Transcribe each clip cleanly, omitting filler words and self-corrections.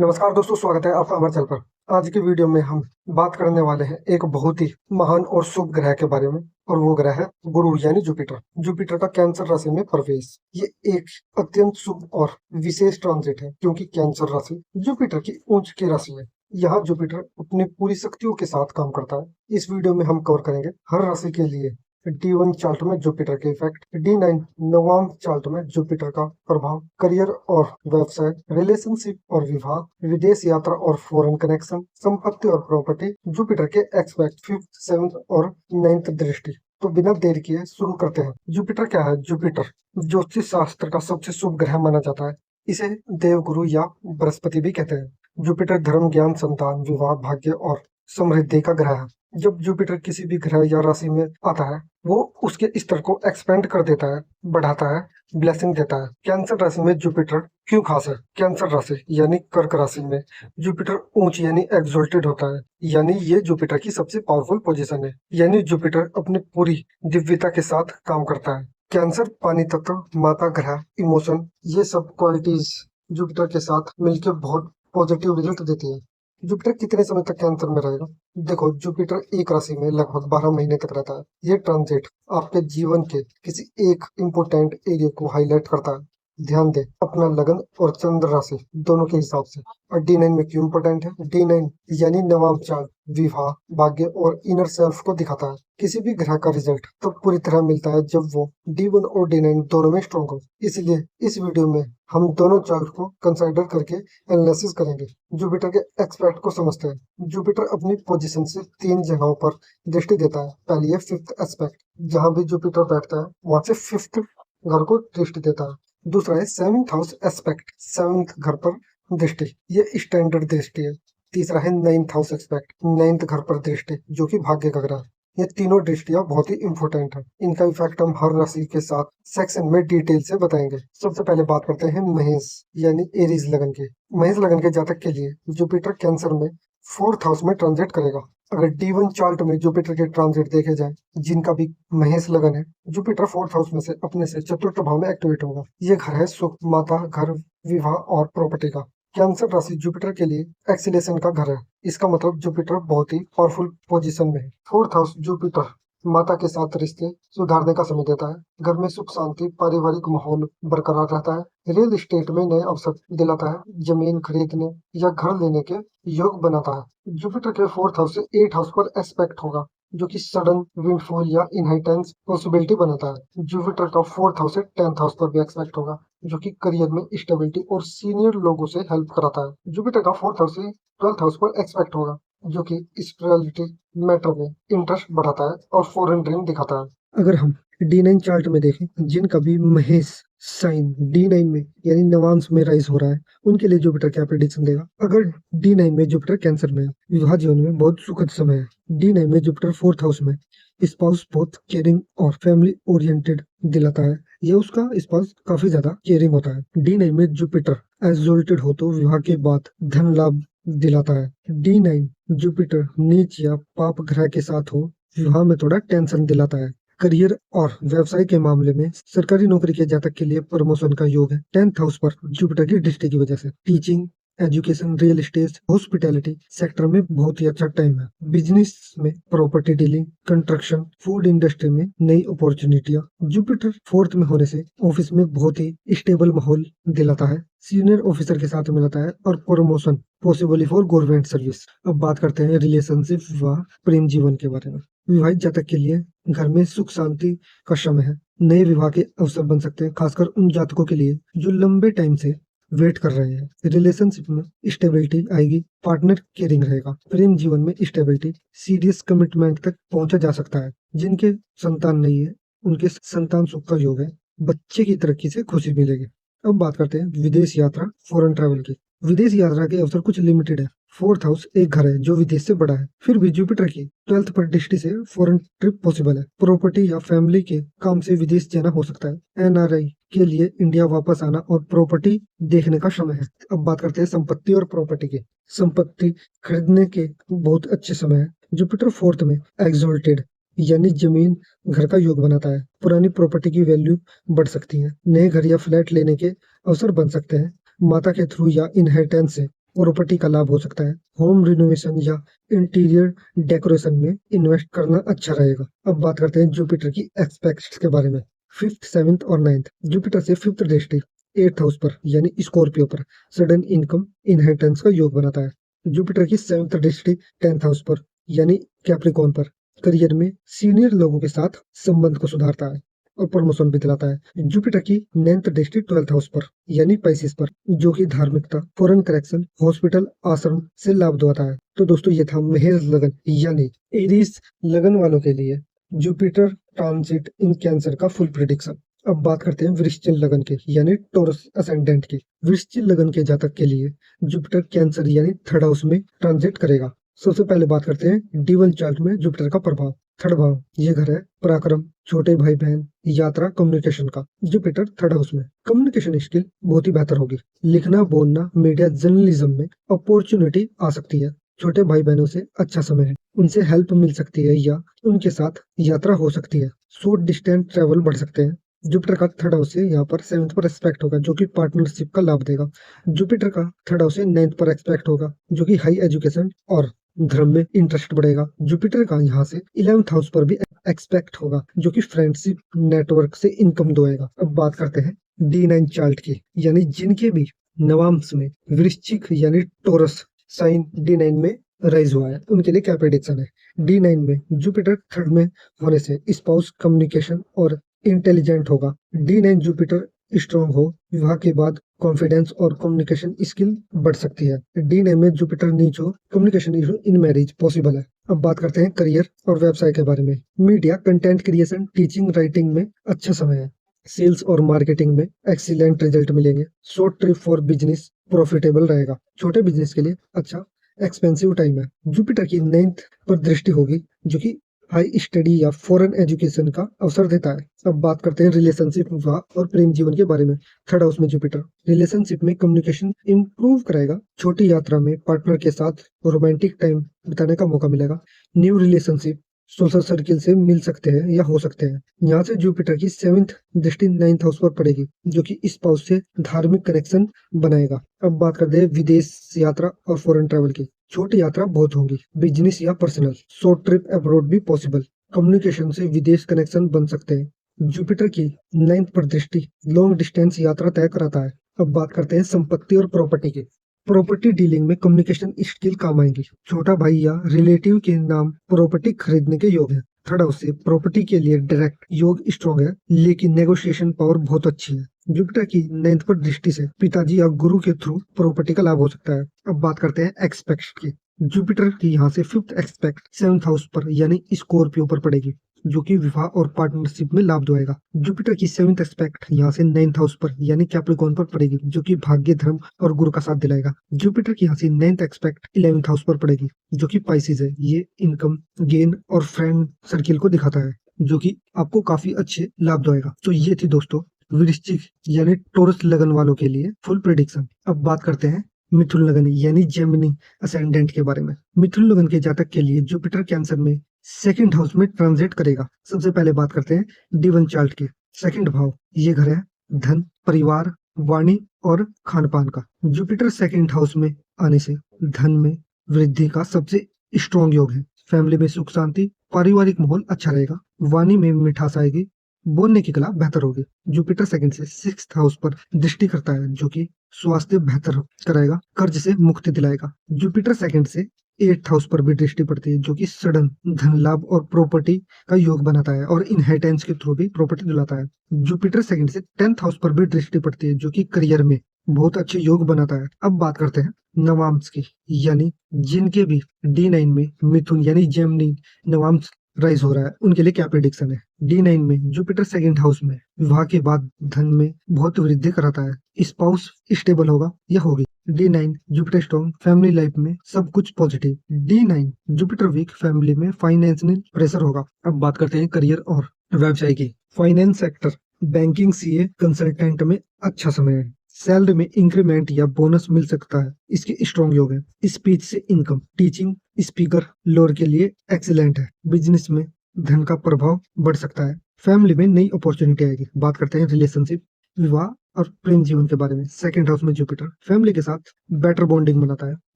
नमस्कार दोस्तों, स्वागत है आपका हमारे चैनल पर। आज की वीडियो में हम बात करने वाले हैं एक बहुत ही महान और शुभ ग्रह के बारे में, और वो ग्रह है गुरु यानी जुपिटर। जुपिटर का कैंसर राशि में प्रवेश ये एक अत्यंत शुभ और विशेष ट्रांजिट है, क्योंकि कैंसर राशि जुपिटर की उच्च की राशि है। यहाँ जुपिटर अपनी पूरी शक्तियों के साथ काम करता है। इस वीडियो में हम कवर करेंगे हर राशि के लिए D1 चार्ट में जुपिटर के इफेक्ट, D9 नवम चार्ट में जुपिटर का प्रभाव, करियर और व्यवसाय, रिलेशनशिप और विवाह, विदेश यात्रा और फॉरेन कनेक्शन, संपत्ति और प्रॉपर्टी, जुपिटर के एक्सपेक्ट फिफ्थ, सेवंथ और नाइन्थ दृष्टि। तो बिना देर किए शुरू करते हैं। जुपिटर क्या है? जुपिटर ज्योतिष शास्त्र का सबसे शुभ ग्रह माना जाता है। इसे देवगुरु या बृहस्पति भी कहते हैं। जुपिटर धर्म, ज्ञान, संतान, विवाह, भाग्य और समृद्धि का ग्रह है। जब जुपिटर किसी भी ग्रह या राशि में आता है, वो उसके स्तर को एक्सपेंड कर देता है, बढ़ाता है, ब्लेसिंग देता है। कैंसर राशि में जुपिटर क्यों खास है? कैंसर राशि यानी कर्क राशि में जुपिटर ऊंच यानी एक्सोल्टेड होता है, यानी ये जुपिटर की सबसे पावरफुल पोजीशन है, यानी जुपिटर अपनी पूरी दिव्यता के साथ काम करता है। कैंसर पानी तत्व, माता ग्रह, इमोशन, ये सब क्वालिटीज जुपिटर के साथ मिलकर बहुत पॉजिटिव रिजल्ट देती है। जुपिटर कितने समय तक कैंसर में रहेगा? देखो, जुपिटर एक राशि में लगभग 12 महीने तक रहता है। ये ट्रांजिट आपके जीवन के किसी एक इम्पोर्टेंट एरिया को हाईलाइट करता है। ध्यान दें, अपना लगन और चंद्र राशि दोनों के हिसाब से। और D9 में क्यों इम्पोर्टेंट है? D9 यानी नवाम चार्ट, विवाह, भाग्य और इनर सेल्फ को दिखाता है। किसी भी ग्रह का रिजल्ट तब पूरी तरह मिलता है जब वो D1 और D9 दोनों में स्ट्रॉन्ग हो। इसलिए इस वीडियो में हम दोनों चार्ट को कंसिडर करके एनालिसिस करेंगे। जुपिटर के एक्सपेक्ट को समझते हैं। जुपिटर अपनी पोजीशन से 3 जगहों पर दृष्टि देता है। पहली है फिफ्थ एस्पेक्ट, जहां भी जुपिटर बैठता है वहां से फिफ्थ घर को दृष्टि देता है। दूसरा है सेवंथ हाउस एस्पेक्ट, सेवंथ घर पर दृष्टि, ये स्टैंडर्ड दृष्टि है। तीसरा है नाइन्थ हाउस एस्पेक्ट, नाइन्थ घर पर दृष्टि, जो कि भाग्य का ग्रह है। ये तीनों दृष्टियां बहुत ही इंपॉर्टेंट है। इनका इफेक्ट हम हर राशि के साथ सेक्शन में डिटेल से बताएंगे। सबसे पहले बात करते हैं महेश यानी एरीज लगन के। महेश लगन के जातक के लिए जुपिटर कैंसर में फोर्थ हाउस में ट्रांजिट करेगा। अगर D1 चार्ट में जुपिटर के ट्रांजिट देखे जाए, जिनका भी महेश लगन है, जुपिटर फोर्थ हाउस में से अपने से चतुर्थ भाव में एक्टिवेट होगा। ये घर है सुख, माता, घर, विवाह और प्रॉपर्टी का। कैंसर राशि जुपिटर के लिए एक्सीलेशन का घर है। इसका मतलब जुपिटर बहुत ही पावरफुल पोजीशन में है। फोर्थ हाउस जुपिटर माता के साथ रिश्ते सुधारने का समय देता है। घर में सुख, शांति, पारिवारिक माहौल बरकरार रहता है। रियल एस्टेट में नए अवसर दिलाता है। जमीन खरीदने या घर लेने के योग बनाता है। जुपिटर के फोर्थ हाउस से एट हाउस पर एस्पेक्ट होगा, जो कि सडन विंडफॉल या इनहेरिटेंस पॉसिबिलिटी बनाता है। जुपिटर का फोर्थ हाउस से 10th हाउस पर भी एक्सपेक्ट होगा, जो कि करियर में स्टेबिलिटी और सीनियर लोगों से हेल्प कराता है। जुपिटर का फोर्थ हाउस से 12th हाउस पर एक्सपेक्ट होगा, जो कि स्पिरिचुअलिटी मैटर में इंटरेस्ट बढ़ाता है और फॉरेन ड्रीम दिखाता है। अगर हम D9 चार्ट में देखें, जिनका भी महेश साइन D9 में यानी नवांश में राइज हो रहा है, उनके लिए जुपिटर क्या प्रेडिक्शन देगा? अगर D9 में जुपिटर कैंसर में है, विवाह जीवन में बहुत सुखद समय है। D9 में जुपिटर फोर्थ हाउस में स्पाउस बहुत केयरिंग और फैमिली ओरिएंटेड दिलाता है। यह उसका स्पाउस काफी ज्यादा केयरिंग होता है। D9 में जुपिटर एक्सोल्टेड हो तो विवाह के बाद धन लाभ दिलाता है। D9 जुपिटर नीच या पाप ग्रह के साथ हो, विवाह में थोड़ा टेंशन दिलाता है। करियर और व्यवसाय के मामले में सरकारी नौकरी के जातक के लिए प्रमोशन का योग है। 10th हाउस पर जुपिटर की दृष्टि की वजह से teaching, education, real estate, hospitality sector में बहुत ही अच्छा टाइम है। बिजनेस में property dealing, construction, food industry में नई अपॉर्चुनिटियां। जुपिटर फोर्थ में होने से ऑफिस में बहुत ही स्टेबल माहौल दिलाता है। सीनियर ऑफिसर के साथ मिलता है और promotion possible for government service. अब बात करते हैं रिलेशनशिप, विवाह, प्रेम जीवन के बारे में। विवाहित जातक के लिए घर में सुख शांति का समय है। नए विवाह के अवसर बन सकते हैं, खासकर उन जातकों के लिए जो लंबे टाइम से वेट कर रहे हैं। रिलेशनशिप में स्टेबिलिटी आएगी, पार्टनर केयरिंग रहेगा। प्रेम जीवन में स्टेबिलिटी, सीरियस कमिटमेंट तक पहुंचा जा सकता है। जिनके संतान नहीं है, उनके संतान सुख का योग है। बच्चे की तरक्की से खुशी मिलेगी। अब बात करते हैं विदेश यात्रा, फॉरेन ट्रैवल की। विदेश यात्रा के अवसर कुछ लिमिटेड है। फोर्थ हाउस एक घर है जो विदेश से बड़ा है, फिर भी जुपिटर की 12th पर दृष्टि से फॉरेन ट्रिप पॉसिबल है। प्रॉपर्टी या फैमिली के काम से विदेश जाना हो सकता है। NRI के लिए इंडिया वापस आना और प्रॉपर्टी देखने का समय है। अब बात करते हैं संपत्ति और प्रॉपर्टी की। संपत्ति खरीदने के बहुत अच्छे समय है। जुपिटर फोर्थ में एक्सोल्टेड यानी जमीन घर का योग बनाता है। पुरानी प्रॉपर्टी की वैल्यू बढ़ सकती है। नए घर या फ्लैट लेने के अवसर बन सकते हैं। माता के थ्रू या इनहेरिटेंस से प्रॉपर्टी का लाभ हो सकता है। होम रिनोवेशन या इंटीरियर डेकोरेशन में इन्वेस्ट करना अच्छा रहेगा। अब बात करते हैं जुपिटर की एस्पेक्ट्स के बारे में। फिफ्थ, सेवंथ और नाइन्थ। जुपिटर से फिफ्थ दृष्टि एट्थ हाउस पर यानी स्कॉर्पियो पर सडन इनकम इनहेरिटेंस का योग बनाता है। जुपिटर की सेवंथ दृष्टि टेंथ हाउस पर यानी कैप्रिकॉर्न पर करियर में सीनियर लोगों के साथ संबंध को सुधारता है और प्रमोशन भी दिलाता है। जुपिटर की नाइन्थ दृष्टि ट्वेल्थ हाउस पर यानी पाइसिस पर, जो कि धार्मिकता, फॉरेन करेक्शन, हॉस्पिटल, आश्रम से लाभ दिलाता है। तो दोस्तों ये था मेष लगन यानी एरीज लगन वालों के लिए जुपिटर ट्रांजिट इन कैंसर का फुल प्रिडिक्शन। अब बात करते हैं वृश्चिक लगन के यानी टॉरस असेंडेंट की। वृश्चिक लगन के जातक के लिए जुपिटर कैंसर यानी थर्ड हाउस में ट्रांजिट करेगा। सबसे पहले बात करते हैं डीवल चार्ट में जुपिटर का प्रभाव। थर्ड भाव ये घर है पराक्रम, छोटे भाई बहन, यात्रा, कम्युनिकेशन का। जुपिटर थर्ड हाउस में कम्युनिकेशन स्किल बहुत ही बेहतर होगी। लिखना, बोलना, मीडिया, जर्नलिज्म में अपॉर्चुनिटी आ सकती है। छोटे भाई बहनों से अच्छा समय है, उनसे हेल्प मिल सकती है या उनके साथ यात्रा हो सकती है। शॉर्ट डिस्टेंस ट्रेवल बढ़ सकते हैं। जुपिटर का थर्ड हाउस से यहाँ पर सेवंथ पर एक्सपेक्ट होगा, जो कि पार्टनरशिप का लाभ देगा। जुपिटर का थर्ड हाउस से नाइन्थ पर एक्सपेक्ट होगा, जो कि हाई एजुकेशन और धर्म में इंटरेस्ट बढ़ेगा। जुपिटर का यहाँ से 11th हाउस पर भी एक्सपेक्ट होगा, जो कि फ्रेंडशिप नेटवर्क से इनकम दोएगा। अब बात करते हैं D9 चार्ट की, यानी जिनके भी नवांश में वृश्चिक यानी टोरस साइन D9 में राइज हुआ है, उनके लिए क्या प्रेडिक्शन है। D9 में जुपिटर थर्ड में होने से स्पाउस, कम्युनिकेशन और इंटेलिजेंट होगा। D9 जुपिटर स्ट्रॉन्ग हो, विवाह के बाद कॉन्फिडेंस और कम्युनिकेशन स्किल बढ़ सकती है। D9 में जुपिटर नीच हो, communication issue in marriage possible है। अब बात करते हैं करियर और व्यवसाय के बारे में। Media, content creation, teaching, writing में अच्छा समय है। सेल्स और मार्केटिंग में एक्सीलेंट रिजल्ट मिलेंगे। Short trip for business profitable रहेगा। छोटे बिजनेस के लिए अच्छा एक्सपेंसिव टाइम है। जुपिटर की 9th पर दृष्टि होगी, जो कि हाई स्टडी या फॉरेन एजुकेशन का अवसर देता है। अब बात करते हैं रिलेशनशिप, विवाह और प्रेम जीवन के बारे में। थर्ड हाउस में जुपिटर रिलेशनशिप में कम्युनिकेशन इंप्रूव कराएगा। छोटी यात्रा में पार्टनर के साथ रोमांटिक टाइम बिताने का मौका मिलेगा। न्यू रिलेशनशिप सोशल सर्किल से मिल सकते हैं या हो सकते हैं। यहाँ से जुपिटर की 7th दृष्टि 9th हाउस पर पड़ेगी, जो कि स्पाउस से धार्मिक कनेक्शन बनाएगा। अब बात करते हैं विदेश यात्रा और फॉरेन ट्रैवल की। छोटी यात्रा बहुत होंगी, बिजनेस या पर्सनल। शॉर्ट ट्रिप अब्रॉड भी पॉसिबल। कम्युनिकेशन से विदेश कनेक्शन बन सकते हैं। जुपिटर की 9th पर दृष्टि लॉन्ग डिस्टेंस यात्रा तय कराता है। अब बात करते हैं संपत्ति और प्रॉपर्टी की। प्रॉपर्टी डीलिंग में कम्युनिकेशन स्किल काम आएंगी। छोटा भाई या रिलेटिव के नाम प्रॉपर्टी खरीदने के योग है। थर्ड हाउस से प्रॉपर्टी के लिए डायरेक्ट योग स्ट्रॉन्ग है, लेकिन नेगोशिएशन पावर बहुत अच्छी है। जुपिटर की 9th पर दृष्टि से पिताजी या गुरु के थ्रू प्रॉपर्टी का लाभ हो सकता है। अब बात करते हैं एक्सपेक्ट की। जुपिटर की यहाँ से 5th एक्सपेक्ट 7th हाउस पर यानी स्कॉर्पियो पर पड़ेगी, जो कि विवाह और पार्टनरशिप में लाभ देगा। जुपिटर की 7th एक्सपेक्ट यहाँ से 9th हाउस पर यानी कैप्रिकॉर्न पर पड़ेगी, जो कि भाग्य, धर्म और गुरु का साथ दिलाएगा। जुपिटर की यहाँ से 9th एक्सपेक्ट 11th हाउस पर पड़ेगी, जो कि पाइसिस है। ये इनकम गेन और फ्रेंड सर्किल को दिखाता है, जो कि आपको काफी अच्छे लाभ देगा। तो ये थी दोस्तों वृश्चिक यानी टॉरस लगन वालों के लिए फुल प्रेडिक्शन। अब बात करते हैं मिथुन लगन यानी जेमिनी असेंडेंट के बारे में। मिथुन लगन के जातक के लिए जुपिटर कैंसर में 2nd हाउस में ट्रांजिट करेगा। सबसे पहले बात करते हैं D1 चार्ट की। 2nd भाव ये घर है धन, परिवार, वाणी और खान पान का। जुपिटर 2nd हाउस में आने से धन में वृद्धि का सबसे स्ट्रॉन्ग योग है। फैमिली में सुख शांति, पारिवारिक माहौल अच्छा रहेगा। वाणी में मिठास आएगी, बोलने की कला बेहतर होगी। जुपिटर 2nd से 6th हाउस पर दृष्टि करता है, जो कि स्वास्थ्य बेहतर कराएगा, कर्ज से मुक्ति दिलाएगा। जुपिटर 2nd से 8th हाउस पर भी दृष्टि पड़ती है, जो कि सडन धन लाभ और प्रॉपर्टी का योग बनाता है और इनहेरिटेंस के थ्रू भी प्रॉपर्टी दिलाता है। जुपिटर 2nd से 10th हाउस पर भी दृष्टि पड़ती है, जो कि करियर में बहुत अच्छे योग बनाता है। अब बात करते हैं नवांश की, यानी जिनके भी D9 में मिथुन यानी जेमिनी नवांश राइज हो रहा है, उनके लिए क्या प्रेडिक्शन है। D9 में जुपिटर 2nd हाउस में विवाह के बाद धन में बहुत वृद्धि कराता है। स्पाउस स्टेबल होगा या होगी। D9 Jupiter strong, family life में सब कुछ positive. D9 Jupiter weak, family में फाइनेंशियल प्रेशर होगा। अब बात करते हैं करियर और व्यवसाय की। Finance sector, banking, CA, consultant में अच्छा समय है। सैलरी में इंक्रीमेंट या बोनस मिल सकता है, इसके स्ट्रॉन्ग योग है। स्पीच से इनकम, टीचिंग, स्पीकर, लोअर के लिए एक्सीलेंट है। बिजनेस में धन का प्रभाव बढ़ सकता है। फैमिली में नई अपॉर्चुनिटी आएगी। बात करते हैं रिलेशनशिप, विवाह और प्रेम जीवन के बारे में। सेकंड हाउस में जुपिटर फैमिली के साथ बेटर बॉन्डिंग बनाता है,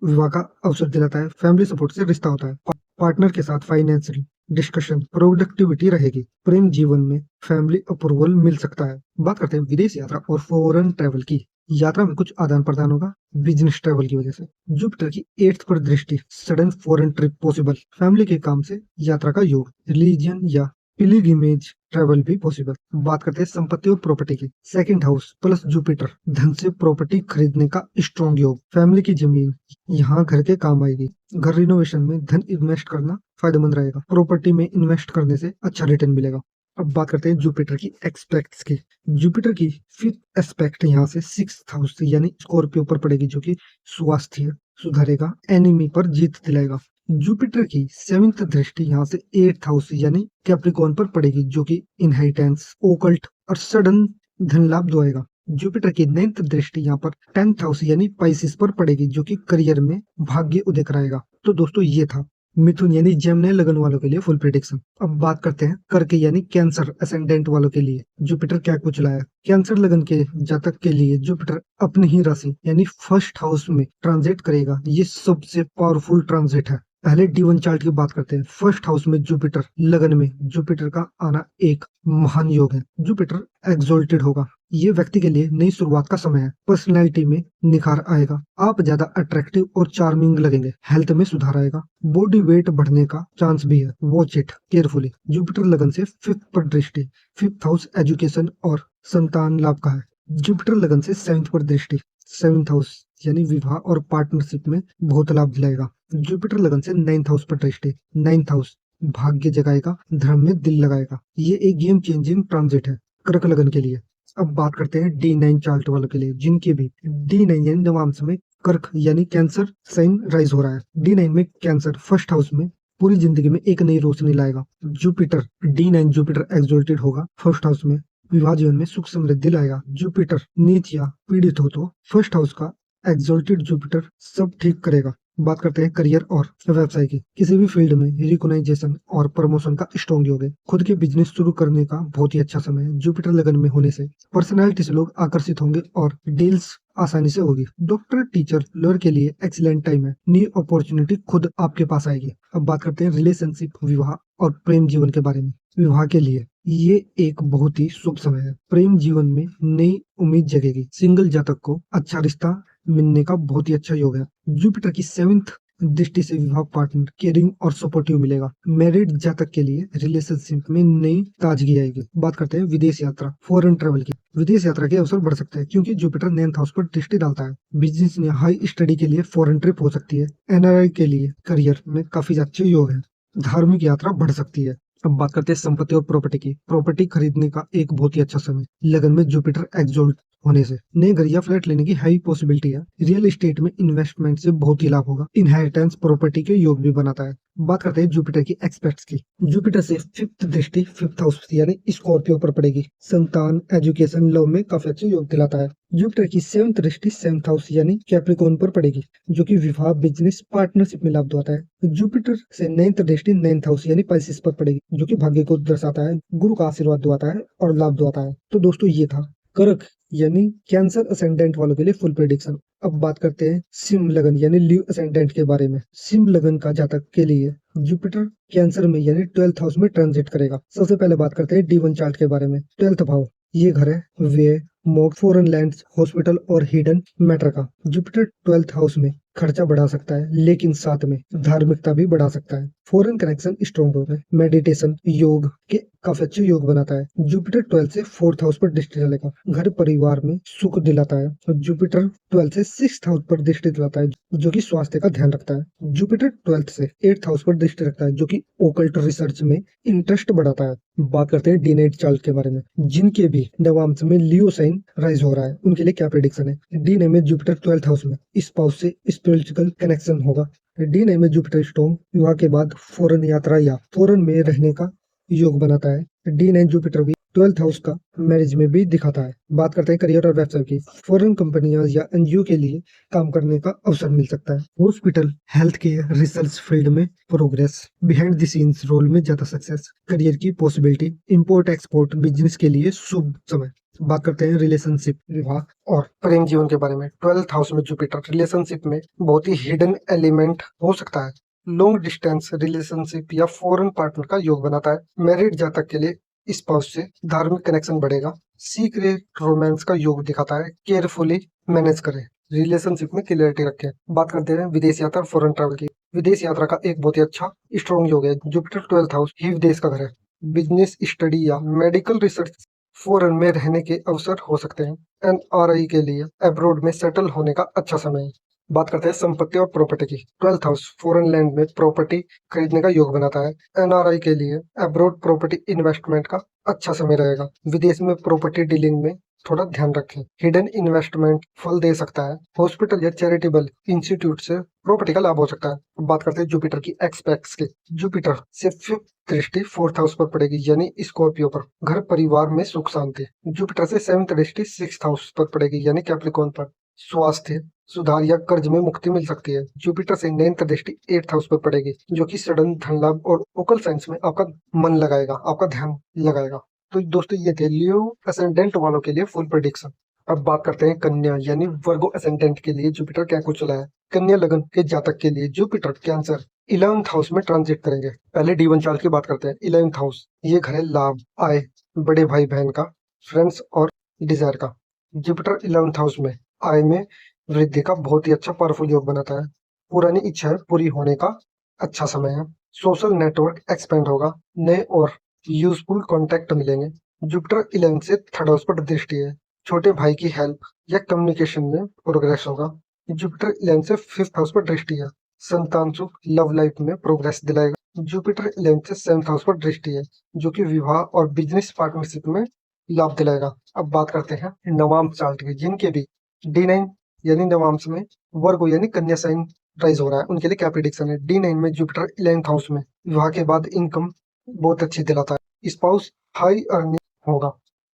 विवाह का अवसर दिलाता है, फैमिली सपोर्ट से रिश्ता होता है, पार्टनर के साथ फाइनेंशियल डिस्कशन प्रोडक्टिविटी रहेगी, प्रेम जीवन में फैमिली अप्रूवल मिल सकता है। बात करते हैं विदेश यात्रा और फॉरेन ट्रैवल की। यात्रा में कुछ आदान प्रदान होगा बिजनेस ट्रैवल की वजह से। जुपिटर की 8th पर दृष्टि, sudden foreign trip possible, family के काम से यात्रा का योग, रिलीजन या पिलिग्रिमेज ट्रैवल भी पॉसिबल। बात करते हैं संपत्ति और प्रॉपर्टी की। सेकंड हाउस प्लस जुपिटर धन से प्रॉपर्टी खरीदने का स्ट्रॉन्ग योग, फैमिली की जमीन यहाँ घर के काम आएगी, घर रिनोवेशन में धन इन्वेस्ट करना फायदेमंद रहेगा, प्रॉपर्टी में इन्वेस्ट करने से अच्छा रिटर्न मिलेगा। अब बात करते हैं जुपिटर की एक्सपेक्ट्स की। जुपिटर की 5th एस्पेक्ट यहाँ से 6th हाउस यानी स्कॉर्पियो पर पड़ेगी, जो कि स्वास्थ्य सुधारेगा, एनिमी पर जीत दिलाएगा। जुपिटर की 7th दृष्टि यहाँ से 8th हाउस यानी कैप्रिकॉर्न पर पड़ेगी, जो कि इनहेरिटेंस, ओकल्ट और सडन धन लाभ दुआएगा। जुपिटर की 9th दृष्टि यहाँ पर 10th हाउस यानी पाइसिस पर पड़ेगी, जो कि करियर में भाग्य उदय कराएगा। तो दोस्तों ये था मिथुन यानी जेमिनी लगन वालों के लिए फुल प्रेडिक्शन। अब बात करते हैं कर्क यानी कैंसर असेंडेंट वालों के लिए जुपिटर क्या कुछ लाया। कैंसर लगन के जातक के लिए जुपिटर अपनी ही राशि यानी फर्स्ट हाउस में ट्रांजिट करेगा। ये सबसे पावरफुल ट्रांजिट है। पहले D1 चार्ट की बात करते हैं। फर्स्ट हाउस में जुपिटर लगन में जुपिटर का आना एक महान योग है। जुपिटर एक्सोल्टेड होगा। ये व्यक्ति के लिए नई शुरुआत का समय है। पर्सनैलिटी में निखार आएगा, आप ज्यादा अट्रैक्टिव और चार्मिंग लगेंगे, हेल्थ में सुधार आएगा, बॉडी वेट बढ़ने का चांस भी है, वॉच इट केयरफुली। जुपिटर लगन से 5th पर दृष्टि, 5th हाउस एजुकेशन और संतान लाभ का है। जुपिटर लगन से 7th पर दृष्टि, 7th हाउस यानी विवाह और पार्टनरशिप में बहुत लाभ दिलाएगा। जुपिटर लगन से 9th हाउस पर दृष्टि, 9th हाउस भाग्य जगाएगा, धर्म में दिल लगाएगा। ये एक गेम चेंजिंग ट्रांजिट है कर्क लगन के लिए। अब बात करते हैं D9 चार्ट वालों के लिए, जिनके भी D9 यानी नवांश में कर्क यानी कैंसर साइन राइज हो रहा है। D9 में कैंसर फर्स्ट हाउस में पूरी जिंदगी में एक नई रोशनी लाएगा। जुपिटर D9 जुपिटर एक्सोल्टेड होगा फर्स्ट हाउस में, विवाह जीवन में सुख समृद्धि लाएगा। जुपिटर नीच या पीड़ित हो तो फर्स्ट हाउस का एक्सोल्टेड जुपिटर सब ठीक करेगा। बात करते हैं करियर और व्यवसाय की। किसी भी फील्ड में रिकॉग्नाइजेशन और प्रमोशन का स्ट्रॉन्ग योग है। खुद के बिजनेस शुरू करने का बहुत ही अच्छा समय है। जुपिटर लगन में होने से पर्सनालिटी से लोग आकर्षित होंगे और डील्स आसानी से होगी। डॉक्टर, टीचर, लॉयर के लिए एक्सीलेंट टाइम है। न्यू अपॉर्चुनिटी खुद आपके पास आएगी। अब बात करते हैं रिलेशनशिप, विवाह और प्रेम जीवन के बारे में। विवाह के लिए ये एक बहुत ही शुभ समय है। प्रेम जीवन में नई उम्मीद जगेगी। सिंगल जातक को अच्छा रिश्ता मिलने का बहुत ही अच्छा योग है। जुपिटर की 7th दृष्टि से विवाह पार्टनर केयरिंग और सपोर्टिव मिलेगा। मैरिड जातक के लिए रिलेशनशिप में नई ताजगी आएगी। बात करते हैं विदेश यात्रा, फॉरेन ट्रैवल की। विदेश यात्रा के अवसर बढ़ सकते हैं क्योंकि जुपिटर 9th हाउस पर दृष्टि डालता है। बिजनेस में हाई स्टडी के लिए फॉरेन ट्रिप हो सकती है। NRI के लिए करियर में काफी अच्छे योग है। धार्मिक यात्रा बढ़ सकती है। अब बात करते हैं संपत्ति और प्रॉपर्टी की। प्रॉपर्टी खरीदने का एक बहुत ही अच्छा समय। लगन में जुपिटर एक्सोल्ट होने से नए घर या फ्लैट लेने की हाई पॉसिबिलिटी है। रियल एस्टेट में इन्वेस्टमेंट से बहुत ही लाभ होगा। इनहेरिटेंस प्रॉपर्टी के योग भी बनाता है। बात करते हैं जुपिटर की एक्सपेक्ट्स की। जुपिटर से 5th दृष्टि 5th हाउस यानी स्कॉर्पियो पर पड़ेगी। संतान, एजुकेशन, लव में काफी अच्छे योग दिलाता है। जुपिटर की 7th दृष्टि 7th हाउस यानी कैप्रिकॉर्न पर पड़ेगी, जो कि विवाह, बिजनेस, पार्टनरशिप में लाभ दिलाता है। जुपिटर से 9th दृष्टि 9th हाउस यानी पाइसिस पर पड़ेगी, जो कि भाग्य को दर्शाता है, गुरु का आशीर्वाद दिलाता है और लाभ दिलाता है। तो दोस्तों ये था कर्क यानी कैंसर असेंडेंट वालों के लिए फुल प्रेडिक्शन। अब बात करते हैं सिंह लगन यानी लीव असेंडेंट के बारे में। सिंह लगन का जातक के लिए जुपिटर कैंसर में यानी 12th हाउस में ट्रांजिट करेगा। सबसे पहले बात करते हैं D1 चार्ट के बारे में। 12th भाव ये घर है व्यय, मोक्ष, फॉरेन लैंड्स, हॉस्पिटल और हिडन मैटर का। जुपिटर 12th हाउस में खर्चा बढ़ा सकता है, लेकिन साथ में धार्मिकता भी बढ़ा सकता है। फॉरेन कनेक्शन स्ट्रॉन्ग होगा। मेडिटेशन, योग के काफी अच्छे योग बनाता है। जुपिटर 12 से 4th हाउस पर दृष्टि डालेगा। घर परिवार में सुख दिलाता है। और जुपिटर 12 से 6th हाउस पर दृष्टि दिलाता है, जो कि स्वास्थ्य का ध्यान रखता है। जुपिटर 12 से 8th हाउस पर दृष्टि रखता है, जो कि ओकल्ट रिसर्च में इंटरेस्ट बढ़ाता है। बात करते हैं D9 चार्ट के बारे में। जिनके भी नवांश में लियो साइन राइज हो रहा है, उनके लिए क्या प्रेडिक्शन है। D9 में जुपिटर 12th हाउस में स्पाउस से स्पिरिचुअल कनेक्शन होगा। D9 में जुपिटर स्टॉर्म विवाह के बाद फॉरेन यात्रा या फॉरेन में रहने का योग बनाता है। D9 जुपिटर भी 12th हाउस का मैरिज में भी दिखाता है। बात करते हैं करियर और व्यवसाय की। फॉरेन कंपनियां या NGO के लिए काम करने का अवसर मिल सकता है। Hospital, health care, research field में progress, behind the scenes role में ज्यादा सक्सेस, करियर की पॉसिबिलिटी, इंपोर्ट एक्सपोर्ट बिजनेस के लिए शुभ समय। बात करते हैं रिलेशनशिप, विवाह और प्रेम जीवन के बारे में। 12th हाउस में जुपिटर रिलेशनशिप में बहुत ही हिडन एलिमेंट हो सकता है। लॉन्ग डिस्टेंस रिलेशनशिप या फॉरेन पार्टनर का योग बनाता है। मैरिड जातक के लिए स्पाउस से धार्मिक कनेक्शन बढ़ेगा। सीक्रेट रोमांस का योग दिखाता है। केयरफुली मैनेज करें, रिलेशनशिप में क्लियरिटी रखें। बात करते हैं विदेश यात्रा और फॉरेन ट्रैवल की। विदेश यात्रा का एक बहुत ही अच्छा स्ट्रॉन्ग योग है। जुपिटर 12th हाउस ही विदेश का घर है। बिजनेस स्टडी या मेडिकल रिसर्च, फॉरेन में रहने के अवसर हो सकते हैं। एनआरआई के लिए अब्रॉड में सेटल होने का अच्छा समय है। बात करते हैं संपत्ति और प्रॉपर्टी की। 12th हाउस फॉरेन लैंड में प्रॉपर्टी खरीदने का योग बनाता है। एनआरआई के लिए अब्रॉड प्रॉपर्टी इन्वेस्टमेंट का अच्छा समय रहेगा। विदेश में प्रॉपर्टी डीलिंग में थोड़ा ध्यान रखें। हिडन इन्वेस्टमेंट फल दे सकता है। हॉस्पिटल या चैरिटेबल इंस्टीट्यूट से प्रॉपर्टी का लाभ हो सकता है। अब बात करते हैं जुपिटर की एक्सपेक्ट्स की। जुपिटर से फिफ्थ दृष्टि 4th हाउस पर पड़ेगी, यानी स्कॉर्पियो पर। घर परिवार में सुख शांति। जुपिटर से 7th दृष्टि 6th हाउस पर पड़ेगी, यानी कैप्रिकॉर्न पर। स्वास्थ्य सुधार या कर्ज में मुक्ति मिल सकती है। जुपिटर से 9th दृष्टि 8th हाउस पर पड़ेगी, जो कि सडन धन लाभ और ओकल साइंस में आपका मन लगाएगा, आपका ध्यान लगाएगा। तो दोस्तों ये थे लियो असेंडेंट वालों के लिए फुल प्रेडिक्शन। अब बात करते हैं कन्या यानी वर्गो असेंडेंट के लिए जुपिटर क्या कुछ चला है। कन्या लगन के जातक के लिए जुपिटर कैंसर 11th हाउस में ट्रांजिट करेंगे। पहले D1 चार्ट की बात करते हैं। 11th हाउस ये घर है लाभ, आय, बड़े भाई बहन का, फ्रेंड्स और डिजायर का। जुपिटर 11th हाउस में आय में वृद्धि का बहुत ही अच्छा पावरफुल योग बनाता है। पुरानी इच्छाएं पूरी होने का अच्छा समय है। सोशल नेटवर्क एक्सपेंड होगा। नए और यूजफुल कॉन्टेक्ट मिलेंगे। जुपिटर 11 से 3rd हाउस पर दृष्टि है। छोटे भाई की हेल्प या कम्युनिकेशन में प्रोग्रेस होगा। जुपिटर 11 से 5th हाउस पर दृष्टि है। संतान सुख लव लाइफ में प्रोग्रेस दिलाएगा। जुपिटर 11 से 7th हाउस पर दृष्टि है, जो कि विवाह और बिजनेस पार्टनरशिप में लाभ दिलाएगा। अब बात करते हैं नवांश चार्ट की, जिनके भी D9 यानी नवांश में वर्गो यानी कन्या साइन राइज हो रहा है, उनके लिए क्या प्रिडिक्शन है। D9 में जुपिटर 11th हाउस में विवाह के बाद इनकम बहुत अच्छी दिलाता है। स्पाउस हाई अर्निंग होगा।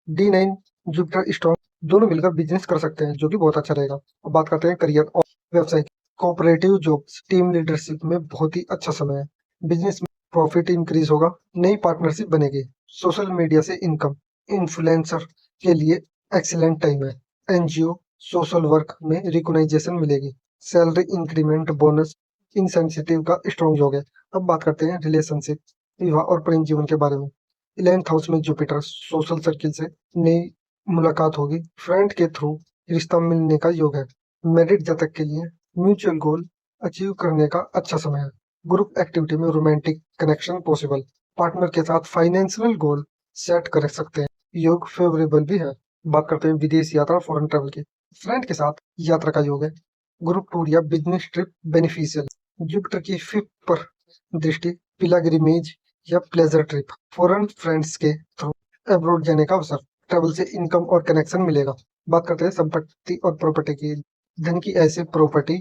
D9 जुपिटर स्ट्रॉन्ग दोनों मिलकर बिजनेस कर सकते हैं, जो कि बहुत अच्छा रहेगा। अब बात करते हैं करियर और व्यवसाय की। कोऑपरेटिव जॉब्स टीम लीडरशिप में बहुत ही अच्छा समय है। बिजनेस में प्रॉफिट इंक्रीज होगा। नई पार्टनरशिप बनेगी। सोशल मीडिया से इनकम इन्फ्लुएंसर के लिए एक्सीलेंट टाइम है। एनजीओ सोशल वर्क में रिकॉग्नाइजेशन मिलेगी। सैलरी इंक्रीमेंट बोनस इंसेंसिटिव का स्ट्रॉन्ग योग है। अब बात करते हैं रिलेशनशिप, विवाह और प्रेम जीवन के बारे में। 11th हाउस में जुपिटर सोशल सर्किल से नई मुलाकात होगी। फ्रेंड के थ्रू रिश्ता मिलने का योग है। मैरिड जातक के लिए म्यूचुअल गोल अचीव करने का अच्छा समय है। ग्रुप एक्टिविटी में रोमांटिक कनेक्शन पॉसिबल। पार्टनर के साथ फाइनेंशियल गोल सेट कर सकते हैं। योग फेवरेबल भी है। बात करते हैं विदेश यात्रा फॉरेन ट्रैवल की। फ्रेंड के साथ यात्रा का योग है। ग्रुप टूर या बिजनेस ट्रिप बेनिफिशियल। जुपिटर की 5th पर दृष्टि पिलाग्रिमेज या प्लेजर ट्रिप, फॉरेन फ्रेंड्स के थ्रू अब्रॉड जाने का अवसर। ट्रैवल से इनकम और कनेक्शन मिलेगा। बात करते हैं संपत्ति और प्रॉपर्टी की। धन की ऐसी प्रॉपर्टी